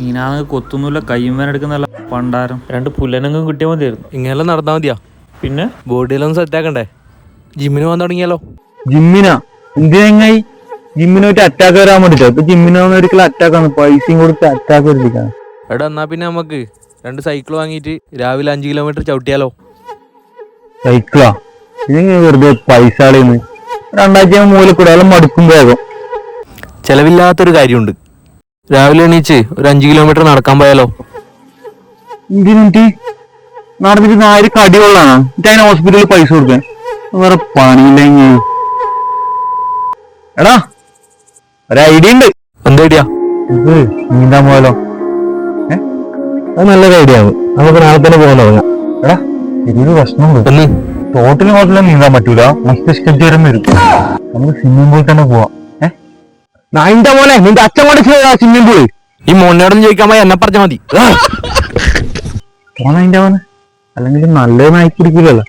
ഈനാന്ന് കൊത്തുന്നില്ല കയ്യുമ്പേൻ എടുക്കുന്നല്ല പണ്ടാരം 2 പുല്ലനെങ്കും കിട്ടിയാൽ മതിയായിരുന്നു. ഇങ്ങനെല്ലാം നടന്നാ മതിയാ? പിന്നെ ബോഡിയെല്ലാം സെറ്റ് ആക്കണ്ടേ? ജിമ്മിന് പോകാൻ തുടങ്ങിയാലോ? ജിമ്മിനാ എന്തിനായി? ജിമ്മിനോട്ട് അറ്റാക്ക് വരാൻ വേണ്ടിട്ടോ? ഇപ്പൊ ജിമ്മിനൊന്നും ഒരിക്കലും അറ്റാക്ക് ആണ്, പൈസയും കൊടുത്ത് അറ്റാക്ക് വരുത്തിക്കാണ്. എടാ എന്നാ പിന്നെ നമുക്ക് 2 സൈക്കിൾ വാങ്ങിയിട്ട് രാവിലെ 5 കിലോമീറ്റർ ചവിട്ടിയാലോ? സൈക്കിളാ? ഇതിന് വെറുതെ പൈസ കളയുന്നു. 2 മൂല കൂടെ എല്ലാം മടുക്കും വേഗം. ചെലവില്ലാത്തൊരു കാര്യമുണ്ട്. രാവിലെ എണീച്ച് ഒരു 5 കിലോമീറ്റർ നടക്കാൻ പോയാലോ? എന്തിനിട്ട് നടന്നിട്ട് 1000 കടി കൊള്ളാണ് എന്നിട്ട് അതിന് ഹോസ്പിറ്റലിൽ പൈസ കൊടുക്കാൻ വേറെ പണിയില്ലെങ്കിൽ. എടാ ഒരു ഐഡിയ ഉണ്ട്. എന്താ ഐഡിയ? ഇത് നീന്താൻ പോയാലോ? അത് നല്ലൊരു ഐഡിയ ആവും. നമുക്ക് നാളെ തന്നെ പോകാൻ തുടങ്ങാം. എടാ ചെറിയൊരു പ്രശ്നമുണ്ട്. എന്ന് ടോട്ടലും ഹോട്ടലും നീന്താൻ പറ്റൂല, മസ്തിഷ്ക ജ്വരം വരും. നമുക്ക് സ്വിമ്മിംഗ് പൂളിൽ തന്നെ പോവാം. നായിന്റെ പോലെ നിന്റെ അച്ഛൻ പഠിച്ചതാ സ്വിമ്മിംഗ് പൂള്. ഈ മോനോടൊന്നും ചോദിക്കാൻ പോയി എന്നെ പറഞ്ഞാൽ മതി. പോണതിന്റെ മോനെ അല്ലെങ്കിൽ നല്ലത് നായി കുടിക്കില്ലല്ലോ.